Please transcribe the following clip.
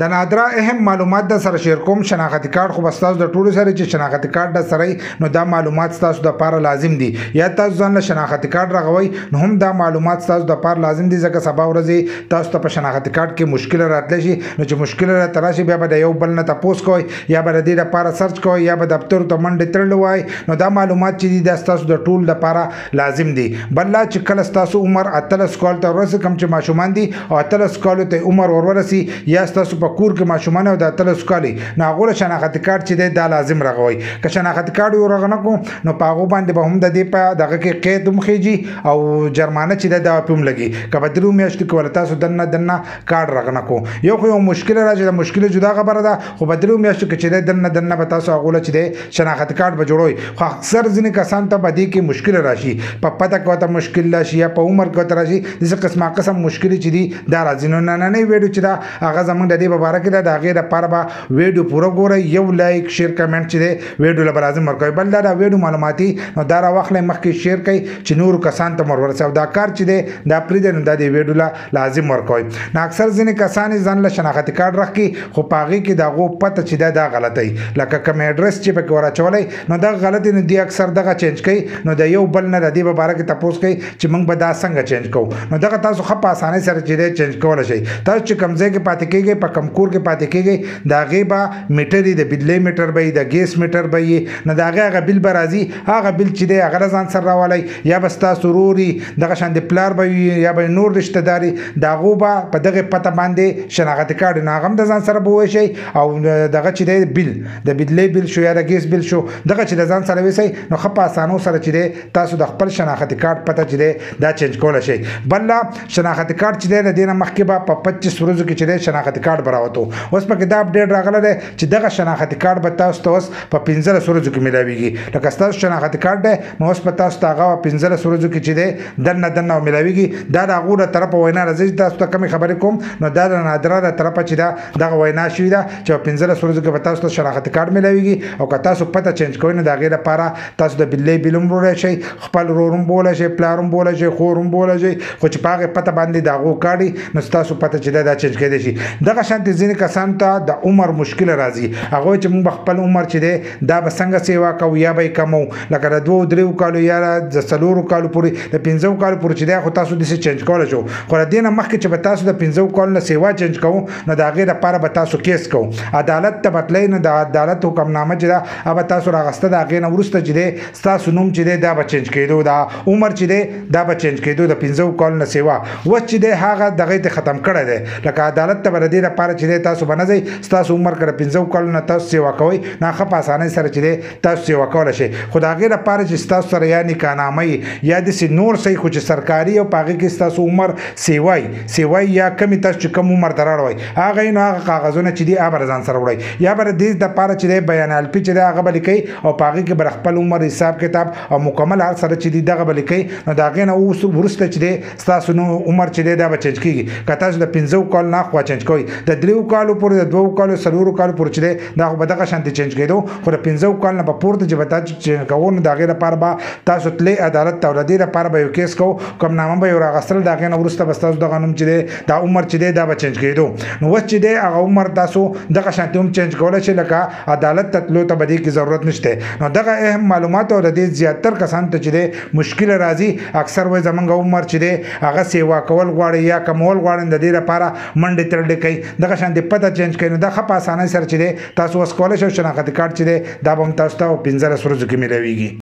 د نادره اهم معلومات د سره شیر کوم. شناختی کارت خو بس تاسو د ټولو سره چې شناختی کارت د سره نو دا معلومات تاسو د لپاره لازم دي. یا تاسو ځان له شناختی کارت راغوي نو هم دا معلومات تاسو د لپاره لازم دي ځکه سبا ورځې تاسو ته په شناختی کارت کې مشکل راتلی شي. نو چې مشکل راته راشي بیا به د یو بل نه تاسو کوئ یا به د دې لپاره سرچ کوئ یا به دفتر ته منډې تړلی وای. نو دا معلومات چې دي دا تاسو د ټول لپاره لازم دي. بل لا چې کله تاسو عمر 13 کال ته ورسې کوم چې ماشومان دي او 13 کال ته عمر ورسي یا تاسو په کور کې ماشومان او د 13 کال نه غوړه شناختی کارت چې دا لازم راغوي. که شناختی کارت یو رغنه کو نو پاغو باندې به هم د دې په دغه کې قید مخېږي او جرمانه چې دا پوم لګي. که بدرو میاشتو کې ول تاسو دنه کارت رغنه کو یو خو یو مشکل راځي. د مشکل جدا خبره ده خو بدرو میاشتو کې چې دنه به تاسو غوړه چې شناختی کارت به جوړوي. خو اکثر ځینې کسان ته بدی کې مشکل راشي په پته کوته مشکل راشي یا په عمر کوته راشي. دغه قسم مشکل چې دي دا راځي. نو نه ویډیو چې دا هغه زمونږ د دې مبارک ده د هغې دپاره به ویډیو پوره ګورئ. یو لایک شیر کمنټ چې دی ویډیو له لازم ورکوئ. بل دا ویډیو معلوماتي نو دا راواخلئ مخکې شیر کړئ چې نورو کسان ته ورسوي او دا کار چې دی دا پرېږدئ نو دا د ویډیو له لازم ورکوئ. نو اکثر ځینې کسان ځان له شناختی کارت راکړي خو په هغې کې د هغو پته چې دا غلطی لکه کوم اډرس چې پکې ور اچولی نو دا غلطي نو دی اکثر دغه چینج کوي. نو د یو بل نه د دې په باره کې تپوس کوي چې موږ به دا څنګه چینج کوو. نو دغه تاسو ښه په اسانۍ سره چې دی چینج کولی شئ. تاسو چې کوم ځای کې پاتې کېږئ په کوم کور کې پاتې کېږئ د هغې به میټر د بجلۍ میټر به د ګیس میټر به یې نو د هغې هغه بل به راځي. هغه بل چې دی هغه ځان سره راولی یا به ستاسو ورور دغه شان د پلار به وي یا به نور رشته دار د هغو به په دغې پته باندې شناختی کارت نو هغه هم د ځان سره به وویشئ او دغه چې دی بل د بجلۍ بل شو یا د ګیس بل شو دغه چې د ځان سره ویسئ نو ښه په اسانو سره چې دی تاسو د خپل شناختی کارت پته چې دی دا چینج کولی شئ. بل شناختی کارت چې دی د دې نه مخکې به په 25 ورځو کې چې دی شناختی کارت به راوتو. اوس پکې دا اپډیټ راغلی دی چې دغه شناختی کارت به تاسو ته اوس په 15 ورځو کې میلاویږي. لکه ستاسو شناختی کارت دی نو اوس په تاسو ته هغه 15 ورځو کې چې دی دنه میلاویږي. دا د هغو له طرفه وینا راځي چې تاسو ته کومې خبرې کوم نو دا د نادره د طرفه چې دا دغه وینا شوې ده چې په 15 ورځو کې به تاسو ته شناختی کارت میلاویږي. او که تاسو پته چینج کوئ نو د هغې لپاره تاسو د بجلۍ بل هم وړی شئ خپل ورور هم بولی شئ پلار هم بولی شئ خور هم بولی شئ خو چې په هغې پته باندې د هغو کارت نو ستاسو پته چې دا چینج کیدی شي. دغه شانتې ځینې کسانو ته د عمر مشکل راځي. هغوی چې موږ خپل عمر چې دی دا به څنګه سیوا کوو یا به یې کمو لکه د 2-3 کالو یا د 4 کالو پورې د 15 کالو پورې چې دی خو تاسو داسې چینج کولی شو. خو د دې نه مخکې چې به تاسو د 15 کالو نه سیوا چینج کوو نو د هغې لپاره به تاسو کیس کوو عدالت ته به تلئ. نو د عدالت حکمنامه چې ده هغه به تاسو راغسته د هغې نه وروسته چې دی ستاسو نوم چې دی دا به چینج کېدو دا عمر چې دی دا به چینج کېدو د 15 کالو نه سیوا. اوس چې دی هغه دغې ته ختم کړی دی لکه عدالت ته به د دې لپاره چې دی تاسو به نه ځئ ستاسو عمر که د 15 کالو نه تاسو سیوا کوئ نو ښه په اسانۍ سره چې دی تاسو سیوا کولی شئ. خو د هغې لپاره چې ستاسو سره یا نکاحنامه یا داسې نور څه خو چې سرکاري او په هغې کې ستاسو عمر سیوی یا کمې تاسو چې کم عمر ته راوړئ هغه نو هغه کاغذونه چې دي هغه به ځان سره وړئ. یا به د دې لپاره چې دی بیان الفي چې دی هغه به لیکئ او په هغې کې به خپل عمر حساب کتاب او مکمل هر سره چې دي دغه به لیکئ. نو د هغې نه وروسته چې دی ستاسو عمر چې دی دا به چینج کېږي. که تاسو د 15 کالو نه خوا چینج کوئ د 3 کالو پورې د 2 کالو 4 کالو پورې چې دی دا خو به دغه شانتې چینج کېدو. خو د 15 کالو نه به پورته چې به تاسو چینج کوو نو د هغې لپاره به تاسو تلئ عدالت ته او د دې لپاره به یو کیس کوو حکمنامه به یې راغستل د هغې نه وروسته به ستاسو دغه نوم چې دی دا عمر چې دی دا به چینج کېدو. نو اوس چې دی هغه عمر تاسو دغه شانتې هم چینج کولی شئ لکه عدالت ته تلو ته به دې کې ضرورت نشته. نو دغه اهم معلومات او د دې زیاتر کسانو ته چې دی مشکل راځي اکثر وایي زمونږ عمر چې دی هغه سیوا کول غواړي یا کمول غواړي د دې لپاره منډې ترډې کوي دغه شانتې پته چینج کوي. نو دا ښه په اسانۍ سره چې دی تاسو اوس کولی شئ شناختی کارت چې دی دا به هم تاسو ته 15 ورځو کې میلاویږي.